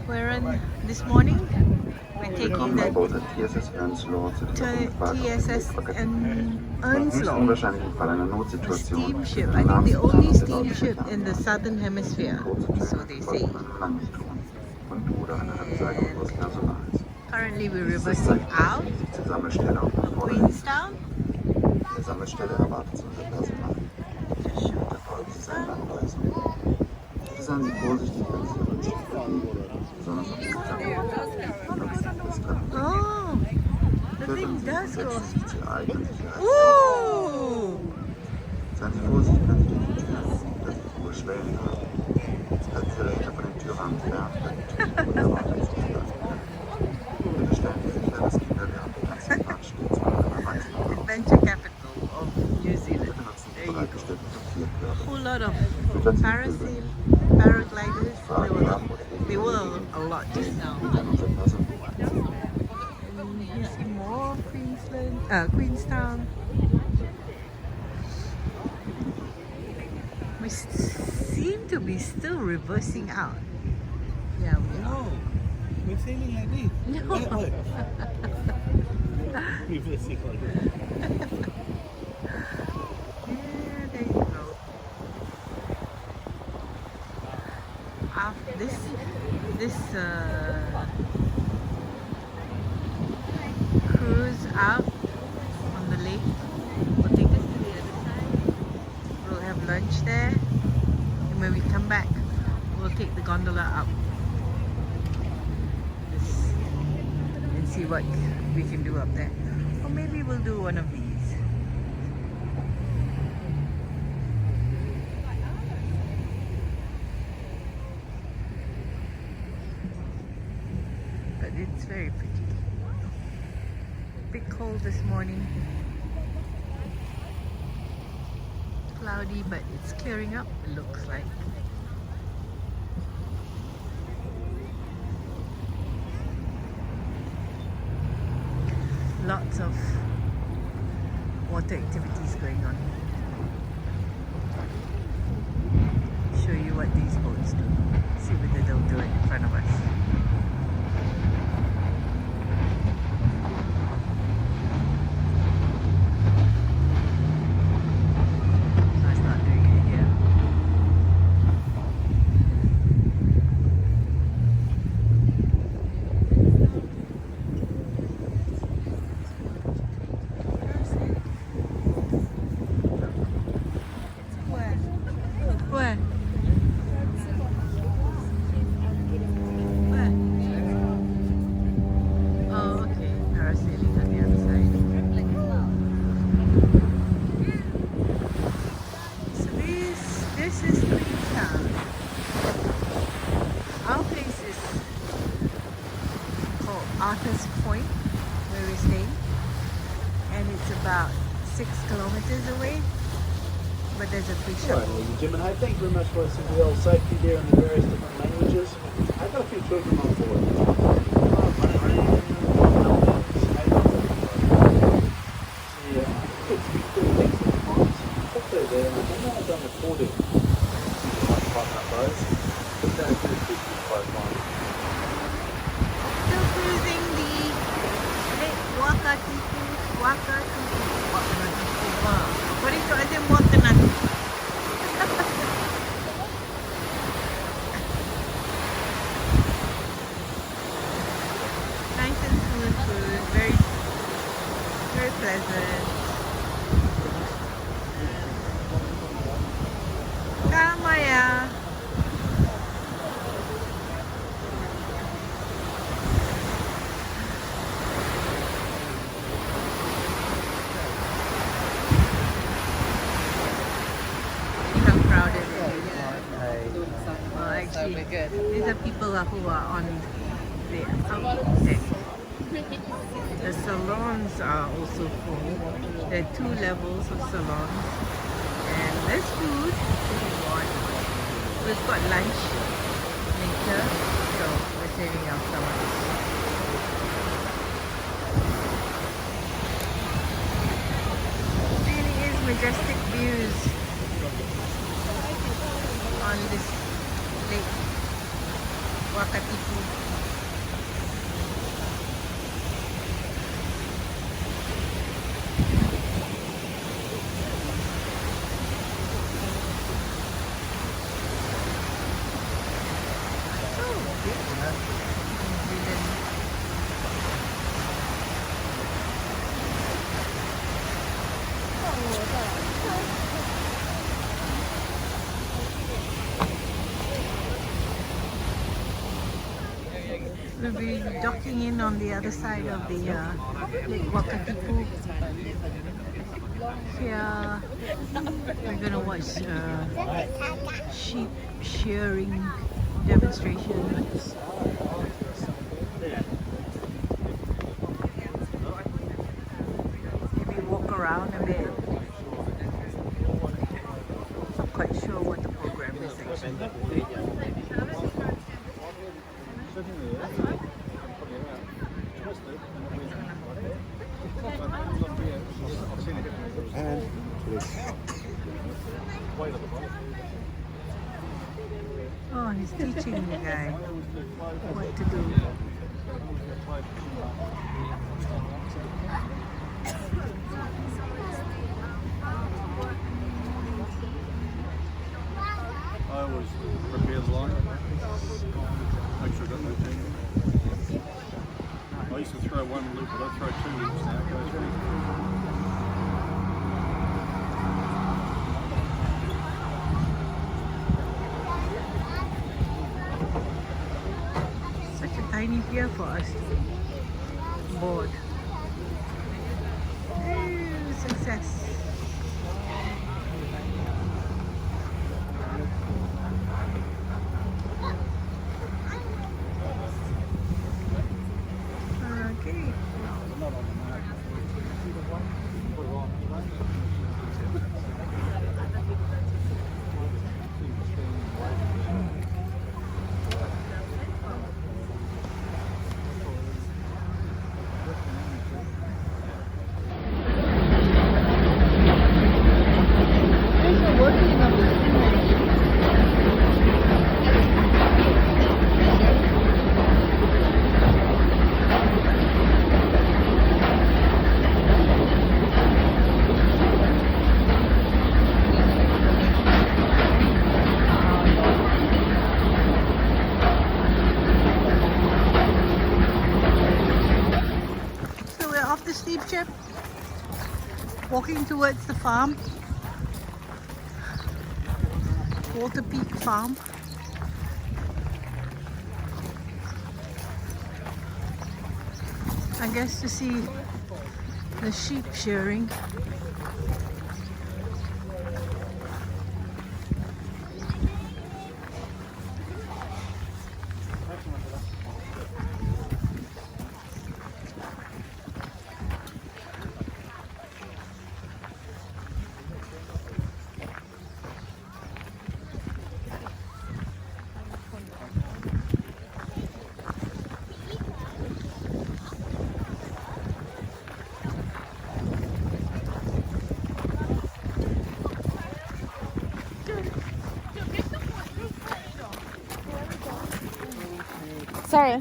We're on this morning. We're taking the TSS Earnslaw zu dieser TSS Earnslaw, unwahrscheinlich Fall einer a Notsituation. steamship. I think the only steamship in the southern hemisphere, so they say. And currently we're reversing out of Queenstown. Der Sammelstelle erwartet unser Personal. Just show Der folgt seinen Anweisungen. Bitte seien Sie vorsichtig, wenn Sie Ihre Schiff bewegen, besonders auf diesem Oh, the thing does go. Sie eignen Sicherheit. Ooh! Seien Sie vorsichtig, wenn Sie durch die Tür, dass die hohe Schwellen haben. Halten Sie Rechner von den Türrahmen fern, da die Tür unerwartet zuschlagen. Bitte stellen Sie sicher, dass Kinder während der ganzen Fahrt stets von einem Erwachsenen ausgehen. Adventure capital of New Zealand. There you go. A whole lot of paragliders. There were a lot just now. And you see more Queenstown. We seem to be still reversing out. Yeah, we are. No, we're sailing like this. No. Reversing like this. Yeah, there you go. After this cruise out on the lake will take us to the other side. We'll have lunch there, and when we come back, we'll take the gondola up and see what we can do up there. Or maybe we'll do one of these. But it's very pretty. Bit cold this morning. Cloudy, but it's clearing up, it looks like. Lots of water activities going on. Show you what these boats do. See whether they'll do it in front of us. No, it's not doing it here. Where? Where? Oh, okay. Parasailing on the other side. So this is Queenstown. Our place is called Arthur's Point, where we're staying, and it's about 6 kilometers away. But there's a free Right, shuttle. ladies and gentlemen, hey, thank you very much for listening to the old safety there in the various different languages. I've got a few children on board. Hopefully there, I don't know if I'm recording. You might find out those. But that's good, quite fine. Still cruising the Lake Wakatipu. According to Azim, Wakanatipu. Nice and smooth cruise, very, very pleasant. Kamaya. See how crowded it is. Well, actually, these are people who are on the out deck. The salons are also full. There are 2 levels of salons. And there's food if you want. We've got lunch later, so we're saving our stomachs. Really is majestic views on this lake. Wakatipu. We'll be docking in on the other side of the Lake Wakatipu. Here we're gonna watch sheep shearing demonstration. Maybe walk around a bit. Not quite sure what the program is actually. Oh, he's teaching the guy what to do. I always prepare the line. Make sure I got no change. I used to throw one loop, but I throw two loops now. It goes really. Tiny pier for us to board. Ooh, success. Okay. Off the steamship, walking towards the farm, Water Peak Farm. I guess to see the sheep shearing. Sorry.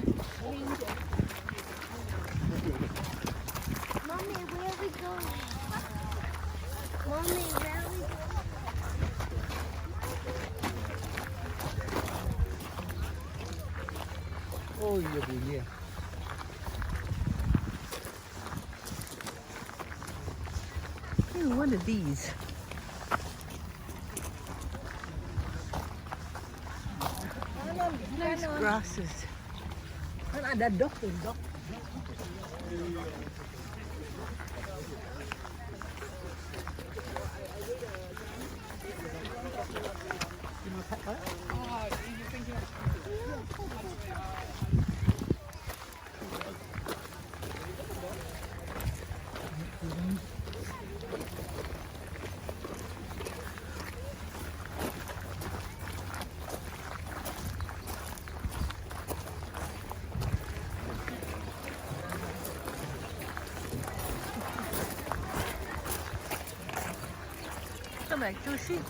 Mommy, where are we going? Mommy, where are we going? Oh, iya Bu, iya. Ooh, what are these? Nice grasses. Kan ada dok tuh, dok. Come back to sheep.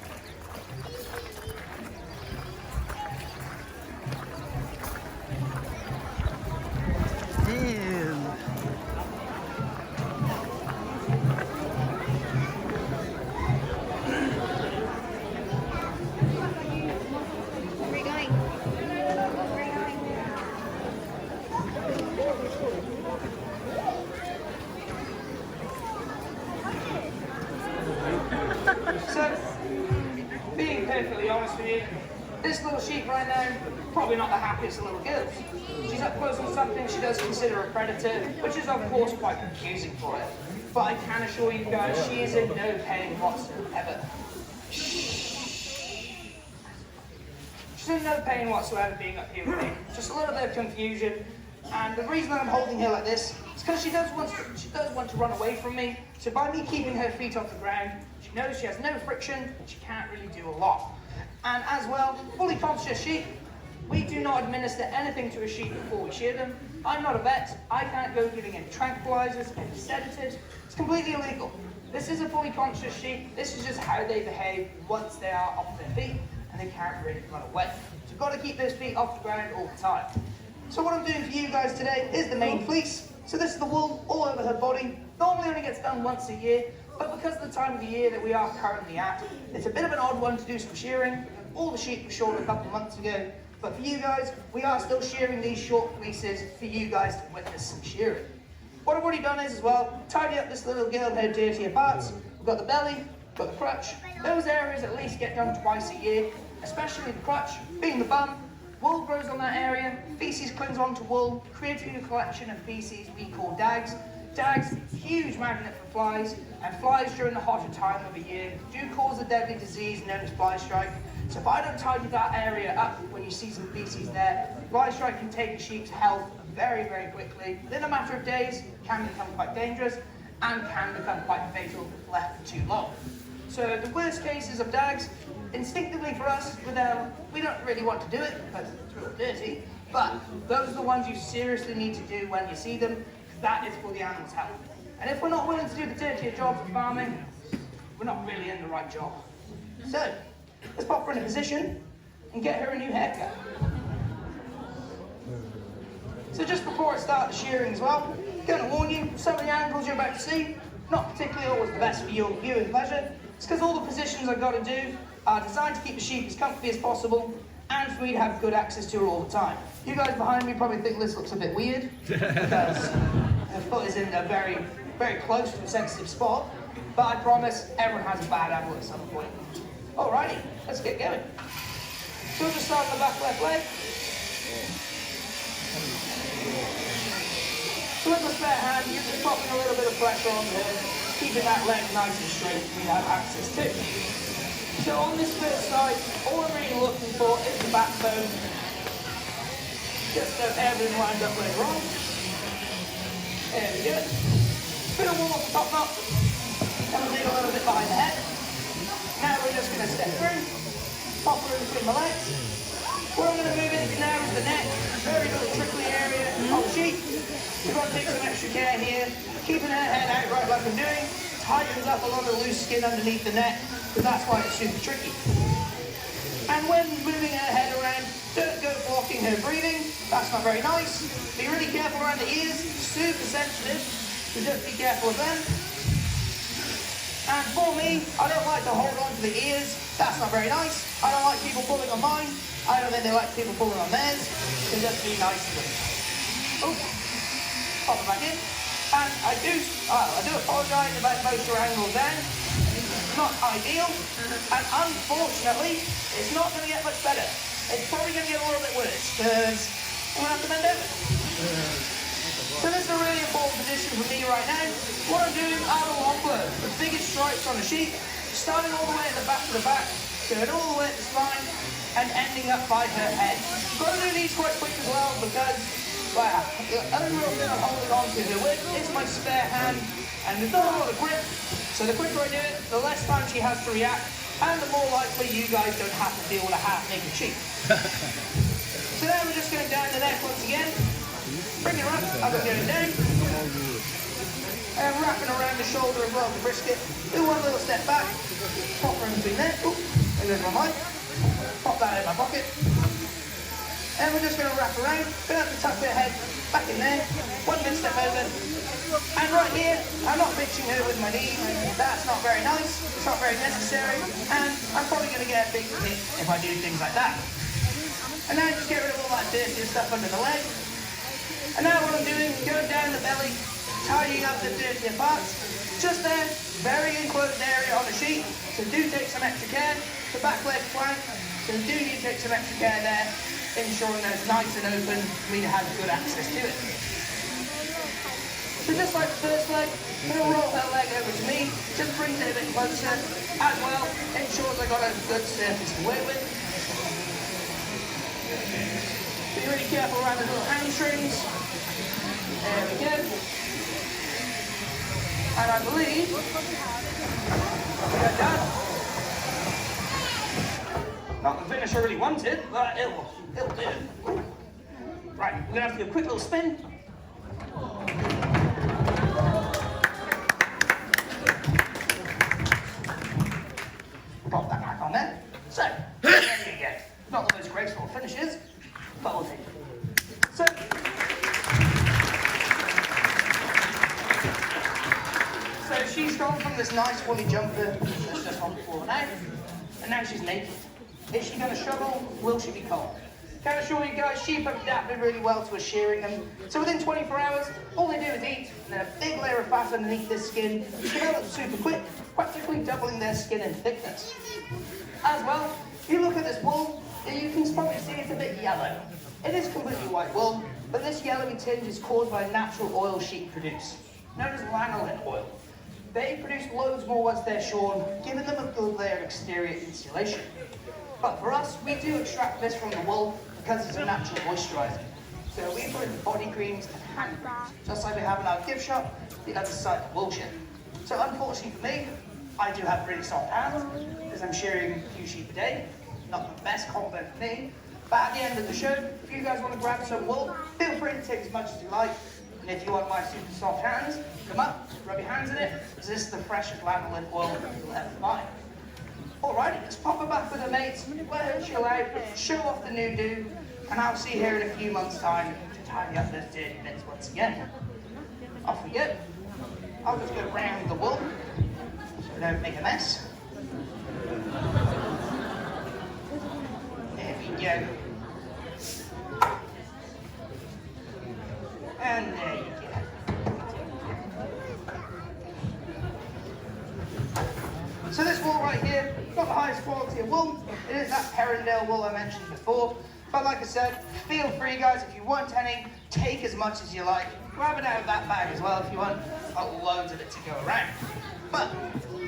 This little sheep right now, probably not the happiest of little girls. She's up close on something she does consider a predator, which is of course quite confusing for her. But I can assure you guys, she is in no pain whatsoever. She's in no pain whatsoever being up here with me. Just a little bit of confusion. And the reason that I'm holding her like this is because she does want to run away from me. So by me keeping her feet off the ground, she knows she has no friction, she can't really do a lot. And as well, fully conscious sheep, we do not administer anything to a sheep before we shear them. I'm not a vet, I can't go giving any tranquilizers, any sedatives. It's completely illegal. This is a fully conscious sheep, this is just how they behave once they are off their feet and they can't really run away. So you've got to keep those feet off the ground all the time. So what I'm doing for you guys today is the main fleece. So this is the wool all over her body. Normally only gets done once a year, but because of the time of the year that we are currently at, it's a bit of an odd one to do some shearing. All the sheep were shorn a couple of months ago, but for you guys, we are still shearing these short fleeces for you guys to witness some shearing. What I've already done is as well, tidy up this little girl and her dirtier parts. We've got the belly, we've got the crutch. Those areas at least get done twice a year, especially the crutch, being the bum. Wool grows on that area, feces clings onto wool, creating a collection of feces we call dags. Dags, huge magnet for flies, and flies during the hotter time of the year do cause a deadly disease known as fly strike. So if I don't tidy that area up when you see some feces there, fly strike can take a sheep's health very, very quickly. Within a matter of days, can become quite dangerous and can become quite fatal if left for too long. So the worst cases of dags, instinctively for us, we don't really want to do it because it's real dirty, but those are the ones you seriously need to do when you see them. That is for the animal's health. And if we're not willing to do the dirtier jobs of farming, we're not really in the right job. So, let's pop her in a position and get her a new haircut. So just before I start the shearing as well, I'm going to warn you, some of the angles you're about to see, not particularly always the best for your viewing pleasure. It's because all the positions I've got to do are designed to keep the sheep as comfy as possible and for me to have good access to her all the time. You guys behind me probably think this looks a bit weird because her foot is in a very, very close to a sensitive spot, but I promise everyone has a bad angle at some point. Alrighty, let's get going. So we'll just start on the back left leg. So with the spare hand, you're just popping a little bit of pressure on her, keeping that leg nice and straight for me to have access to. So on this first side, all I'm really looking for is the backbone. Just so everything lines up later on. There we go. Bit of wool off the top knot. And we'll leave a little bit behind the head. Now we're just going to step through, pop her in between my legs. What I'm going to move into now is the neck, a very little trickly area of the sheep. We've got to take some extra care here, keeping her head out right like I'm doing, tightens up a lot of loose skin underneath the neck, because that's why it's super tricky. And when moving her head around, don't go blocking her breathing, that's not very nice. Be really careful around the ears, super sensitive, so just be careful of them. And for me, I don't like to hold on to the ears, that's not very nice. I don't like people pulling on mine, I don't think they like people pulling on theirs, so just be nice to them. Oh, pop it back in. And I do apologise about most of your angles down. It's not ideal, and unfortunately, it's not going to get much better. It's probably going to get a little bit worse, because I'm going to have to bend over. So this is a really important position for me right now. What I'm doing are the long blow, the biggest stripes on the sheep, starting all the way at the back of the back, going all the way at the spine, and ending up by her head. Got to do these quite quick as well, because well, the other real thing I'm holding on to here with is my spare hand, and there's not a lot of grip, so the quicker I do it, the less time she has to react, and the more likely you guys don't have to deal with a half-naked sheep. So now we're just going down the neck once again, bring her up and going down, and wrapping around the shoulder as well to brisket, do one little step back, pop her in between there, oop, there goes my mic, pop that in my pocket. And we're just going to wrap around, going to have to tuck her head back in there, one big step over, and right here, I'm not pinching her with my knees, that's not very nice, it's not very necessary, and I'm probably going to get a big hit if I do things like that. And now just get rid of all that dirty stuff under the leg, and now what I'm doing, going down the belly, tidying up the dirtier parts, just there, very enclosed area on the sheet, so do take some extra care, the back leg flank, So do need to take some extra care there, ensuring that it's nice and open for me to have good access to it. So just like the first leg, I'm going to roll that leg over to me, just brings it a bit closer, as well, ensures I got a good surface to work with. Be really careful around the little hamstrings. There we go. And I believe we're done. Not the finish I really wanted, but it'll do. Right, we're gonna have to do a quick little spin. Pop that back on there. So, there you go. Not the most graceful finishes, but we'll take it. So, she's gone from this nice woolly jumper that's just on the floor now, and now she's naked. Is she going to struggle? Will she be cold? Can I assure you guys, sheep have adapted really well to us shearing them. So within 24 hours, all they do is eat, and then a big layer of fat underneath this skin develops super quick, practically doubling their skin in thickness. As well, if you look at this wool, you can probably see it's a bit yellow. It is completely white wool, but this yellowy tinge is caused by a natural oil sheep produce, known as lanolin oil. They produce loads more once they're shorn, giving them a good layer of exterior insulation. But for us, we do extract this from the wool because it's a natural moisturiser. So we put it in body creams and hand creams, just like we have in our gift shop, the other side of the wool shed. So unfortunately for me, I do have really soft hands because I'm shearing a few sheep a day. Not the best combo for me. But at the end of the show, if you guys want to grab some wool, feel free to take as much as you like. And if you want my super soft hands, come up, rub your hands in it, because this is the freshest lanolin oil you'll ever find. Alrighty, let's pop her back with her mates, let her chill out, show off the new do, and I'll see her in a few months' time to tidy up those dirty bits once again. Off we go. I'll just go round the wool, so we don't make a mess. There we go. And there you go. So this wool right here, not the highest quality of wool. It is that Perindale wool I mentioned before. But like I said, feel free guys, if you want any, take as much as you like. Grab it out of that bag as well if you want. Got loads of it to go around. But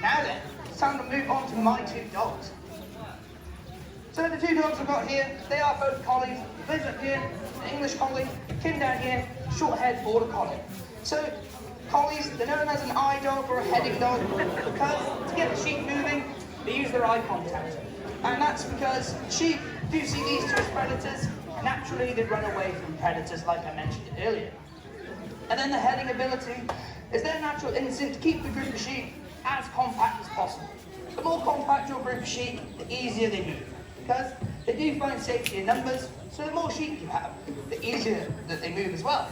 now then, it's time to move on to my two dogs. So the two dogs I've got here, they are both collies. Liz up here, an English collie. Kim down here, short-haired border collie. So collies, they're known as an eye dog or a heading dog because to get the sheep moving, they use their eye contact. And that's because sheep do see these two as predators, and naturally they run away from predators like I mentioned earlier. And then the heading ability is their natural instinct to keep the group of sheep as compact as possible. The more compact your group of sheep, the easier they move. Because they do find safety in numbers, so the more sheep you have, the easier that they move as well.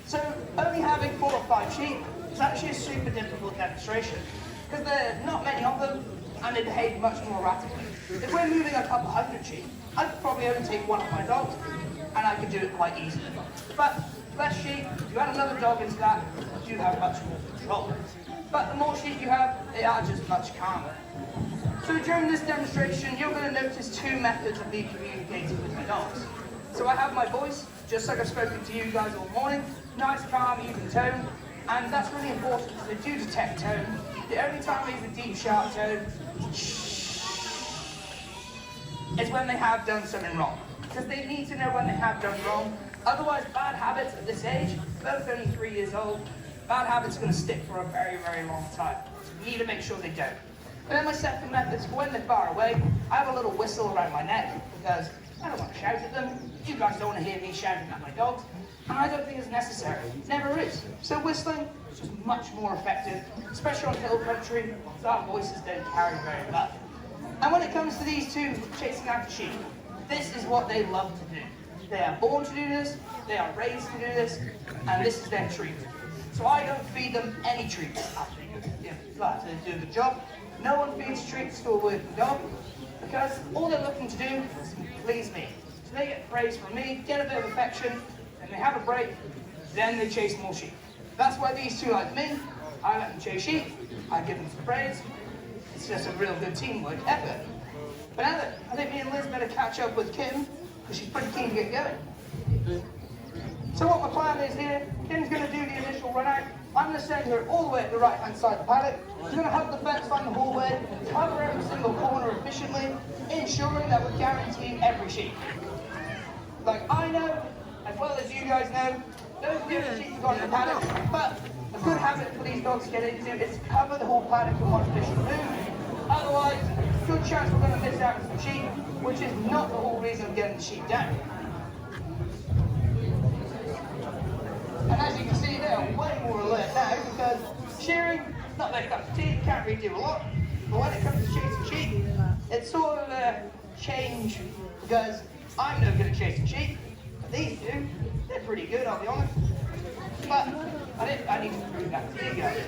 So only having 4 or 5 sheep is actually a super difficult demonstration because there are not many of them and they behave much more rapidly. If we're moving a couple hundred sheep, I could probably only take one of my dogs and I could do it quite easily. But less sheep, if you add another dog into that, you have much more control. But the more sheep you have, they are just much calmer. So during this demonstration, you're going to notice 2 methods of me communicating with my dogs. So I have my voice, just like I've spoken to you guys all morning, nice, calm, even tone, and that's really important because they do detect tone. The only time I use a deep, sharp tone is when they have done something wrong, because they need to know when they have done wrong. Otherwise, bad habits at this age, both only 3 years old, bad habits are going to stick for a very, very long time. So we need to make sure they don't. And then my second method is when they're far away, I have a little whistle around my neck because I don't want to shout at them. You guys don't want to hear me shouting at my dogs, and I don't think it's necessary. It never is. So whistling is just much more effective, especially on hill country, so our voices don't carry very well. And when it comes to these two chasing after sheep, this is what they love to do. They are born to do this, they are raised to do this, and this is their treat. So I don't feed them any treats after they do the job. No one feeds treats to a working dog because all they're looking to do is please me. So they get praise from me, get a bit of affection, and they have a break, then they chase more sheep. That's why these two like me. I let them chase sheep, I give them some praise. It's just a real good teamwork effort. But now that I think me and Liz better catch up with Kim, because she's pretty keen to get going. So what my plan is here, Kim's going to do the initial run out. I'm going to send her all the way to the right hand side of the paddock. She's going to have the fence line the whole way, cover every single corner efficiently, ensuring that we're guaranteeing every sheep. Like I know, as well as you guys know, those are the only sheep got in the paddock, but a good habit for these dogs to get into is to cover the whole paddock in one efficient move. Otherwise, good chance we're going to miss out on some sheep, which is not the whole reason of getting the sheep down. And as you can see, they are way more alert now because shearing, not their cup of tea, can't really do a lot. But when it comes to chasing sheep, it's sort of a change because I'm no good at chasing sheep. But these two, they're pretty good, I'll be honest. But I need to prove that to you guys.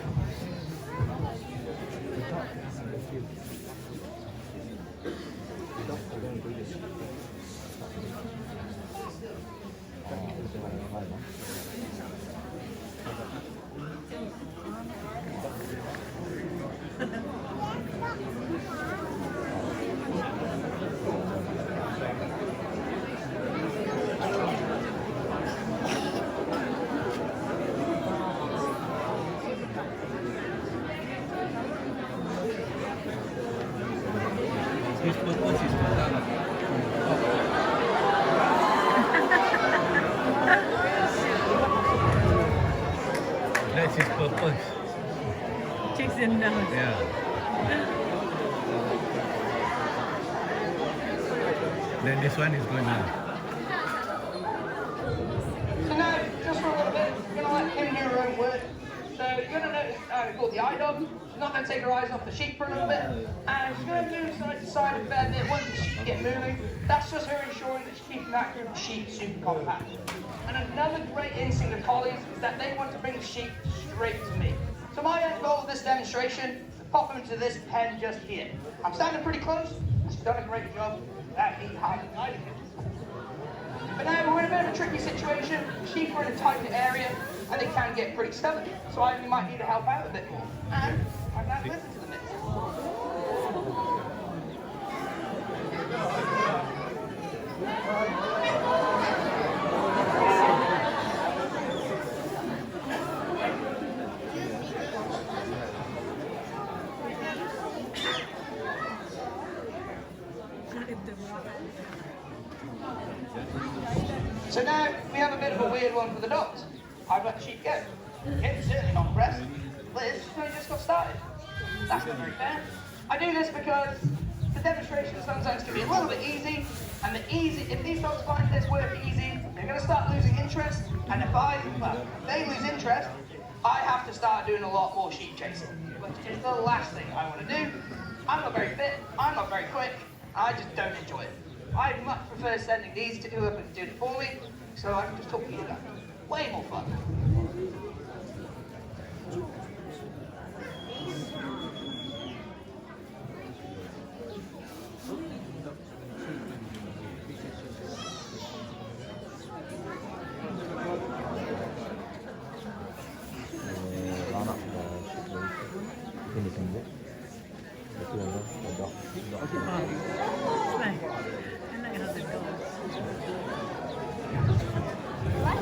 That's his purpose. Checks him down. Yeah. Then this one is going on. So now, just for a little bit, we're going to let Kim do her own work. So you're going to notice we've got the eye dog. She's not going to take her eyes off the sheep for a little bit. And she's going to move side to side a fair bit once the sheep get moving. That's just her ensuring that she's keeping that group of sheep super compact. And another great instinct of collies is that they want to bring the sheep straight to me. So my end goal of this demonstration is to pop them into this pen just here. I'm standing pretty close. She's done a great job without me having guiding it. But now we're in a bit of a tricky situation. Sheep are in a tight area and they can get pretty stubborn. So I might need to help out a bit more. And I've now listened to the mix. So now we have a bit of a weird one for the dogs. I've let the sheep go. It's certainly not impressed. Liz only just got started. That's not very fair. I do this because the demonstration sometimes can be a little bit easy, and if these dogs find this work easy, they're going to start losing interest, and if they lose interest, I have to start doing a lot more sheep chasing, which is the last thing I want to do. I'm not very fit, I'm not very quick, I just don't enjoy it. I much prefer sending these two up and do it for me, so I can just talk to you guys. Way more fun.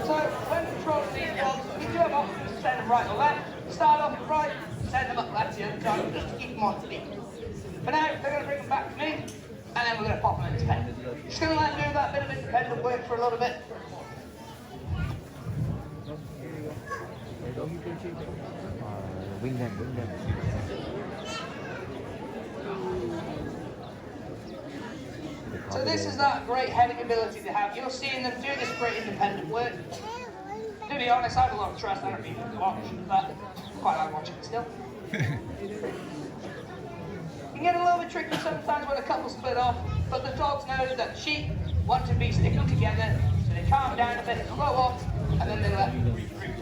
So when controlling these dogs, we do have options to send them right or left. Start off the right, send them up left the other time, just to keep them on speed. For now, they're going to bring them back to me, and then we're going to pop them into pen. Just going to let them do that bit of independent work for a little bit. Wing them. So this is that great heading ability they have. You're seeing them do this great independent work. To be honest, I have a lot of trust. I don't need them to watch, but I quite like watching it still. It can get a little bit tricky sometimes when a couple split off, but the dogs know that sheep want to be sticking together, so they calm down a bit, slow off, and then they let them regroup.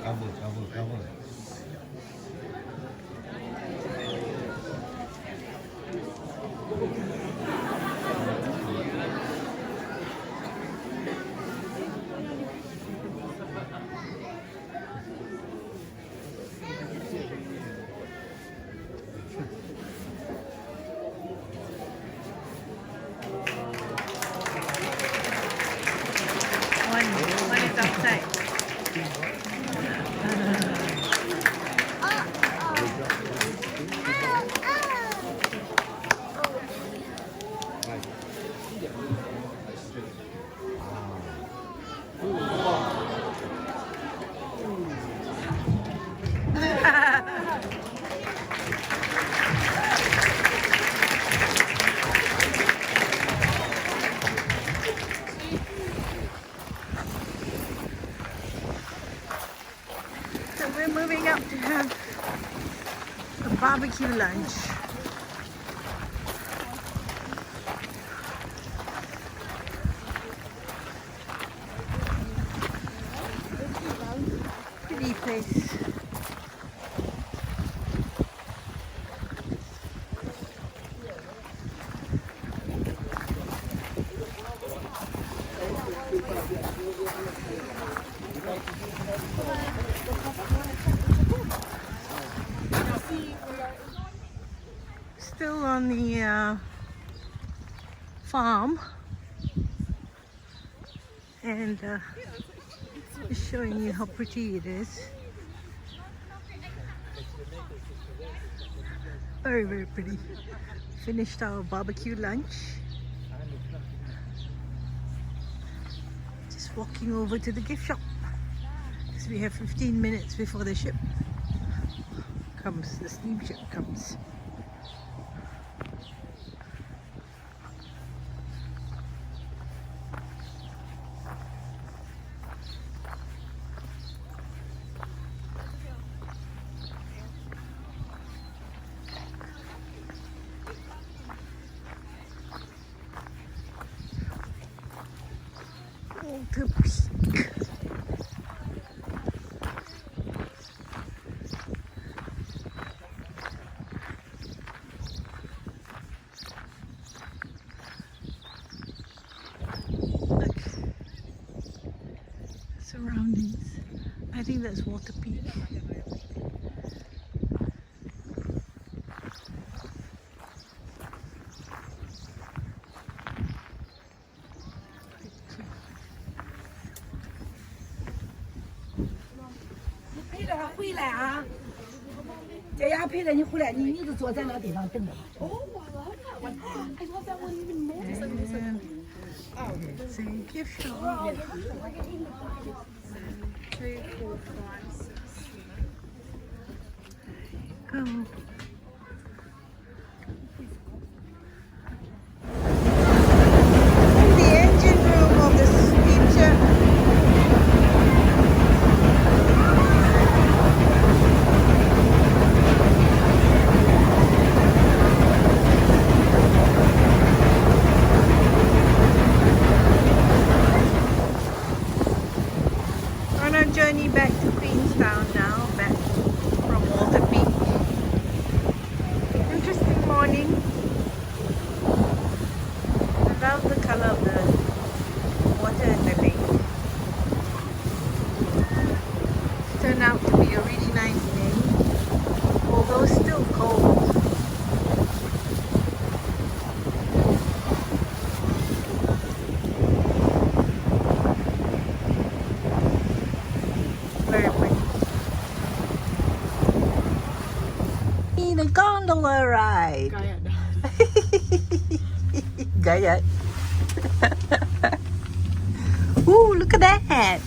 Cover. One is outside. So we're moving up to have a barbecue lunch. Pretty place. Still on the farm, and just showing you how pretty it is. Very, very pretty. Finished our barbecue lunch. Just walking over to the gift shop because we have 15 minutes before the ship comes, the steamship comes. Water Peak. Look, surroundings. I think that's Water Peak. It's a gift shop. 3, 4, 5, 6. Go. The engine room of the steamship. On our journey back to Queenstown now, back from Water Peak. Interesting morning. I love the color of the water in the lake. Turned out to be a really nice day, although still cold. Very pretty. The gondola ride. Gayat. Ooh, look at that.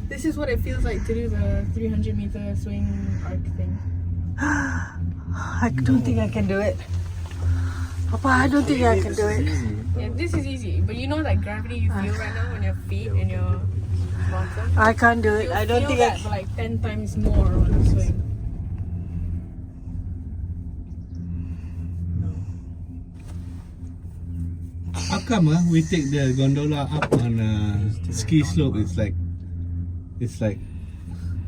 This is what it feels like to do the 300-meter swing arc thing. I don't think I can do it. Papa, I don't think I can do it. Yeah, this is easy. But you know that gravity you feel right now on your feet and your bottom? I can't do it. You'll I don't feel think that I for like 10 times more on the swing. How come we take the gondola up on a ski slope? It's like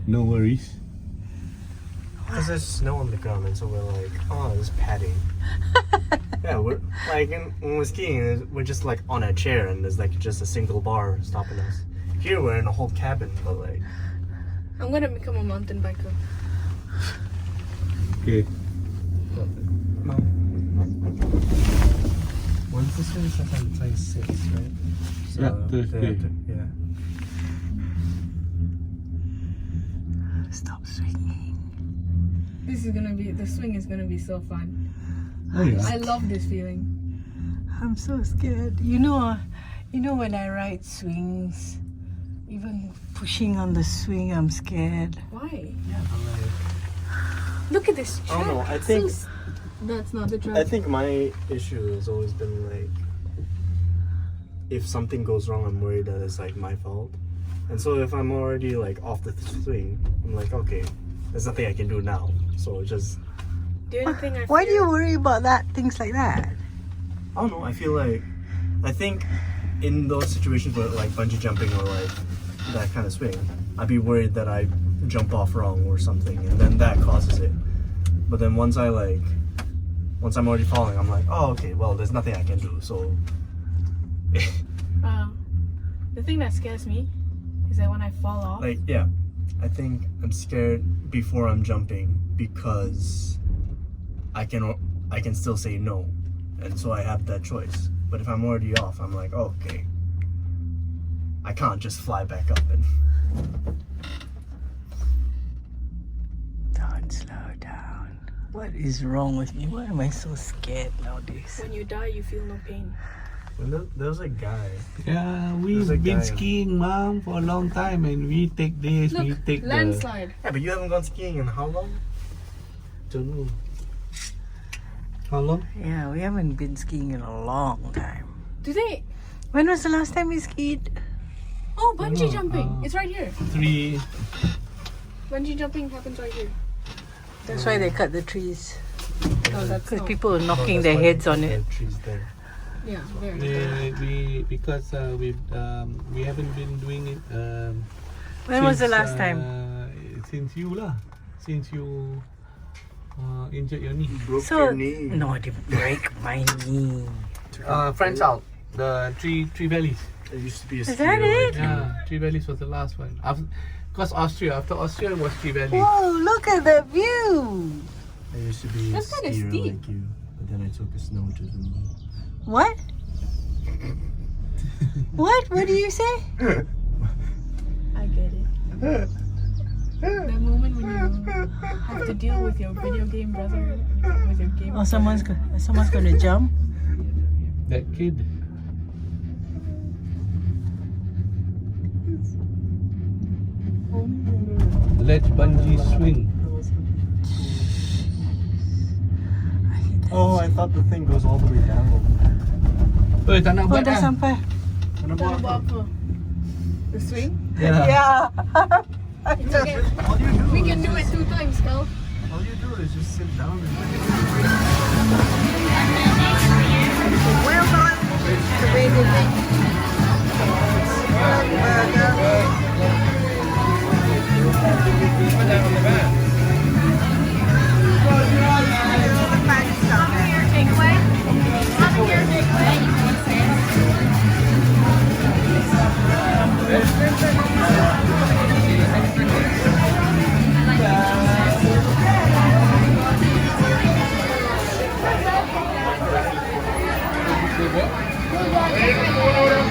No worries. Because there's snow on the ground, and so we're like, oh, there's padding. Yeah, we're like when we're skiing, we're just like on a chair, and there's like just a single bar stopping us. Here we're in a whole cabin, but like. I'm gonna become a mountain biker. Okay. When's this one? It's like on the 26th, right? So, Yeah, Thursday. Yeah. Stop swinging. The swing is gonna be so fun. Oh yeah. I love this feeling. I'm so scared. You know when I ride swings, even pushing on the swing, I'm scared. Why? Yeah, but like. Look at this track. I don't know. I think. That's not the track. I think my issue has always been like, if something goes wrong, I'm worried that it's like my fault. And so if I'm already like off the swing, I'm like, okay, there's nothing I can do now. So just. The only thing I Why do fear- you worry about that? Things like that. I don't know. I feel like, I think in those situations where like bungee jumping or like that kind of swing, I'd be worried that I jump off wrong or something, and then that causes it. But then once I'm already falling, I'm like, oh, okay, well, there's nothing I can do. So. The thing that scares me is that when I fall off, Like, yeah, I think I'm scared before I'm jumping because I can still say no, and so I have that choice. But if I'm already off, I'm like, oh, okay, I can't just fly back up and. Don't slow down. What is wrong with me? Why am I so scared nowadays? when you die, you feel no pain. There was a guy. Yeah, There's a we've been guy- skiing, Mom, for a long time, and we take this, we Look, take the. landslide. Yeah, but you haven't gone skiing in how long? Don't know. How long? Yeah, we haven't been skiing in a long time. Do they? When was the last time we skied? Oh, bungee No, jumping. It's right here. 3. Bungee jumping happens right here. That's why they cut the trees. No, that's Because not. people are Oh, knocking that's their why heads the on it. trees there. Yeah, there. Because we haven't been doing it. When was the since, last time? Since you lah. Since you injured your knee. Broke So, your knee. no, I didn't break my knee. Friends out. The three valleys. There used to be a Is skier that it? like you. Yeah, Three Valleys was the last one. Because after Austria was Three Valleys. Whoa, look at the view. There used to be a That's kinda skier steep. like you, but then I took a snow to the knee. What? What? What do you say? I get it. That moment when you have to deal with your video game brother, with your game. Oh, someone's gonna jump. That kid. Ledge bungee swing. Oh, I thought the thing goes all the way down. Tak nak Oh, buat dah dah. sampai. Mana Buat buat apa? The swing? Yeah. Yeah. It's okay. All you do We is can do it 2 times, Cal. all you do is just sit down and Well done. The way they make Fergburger. What?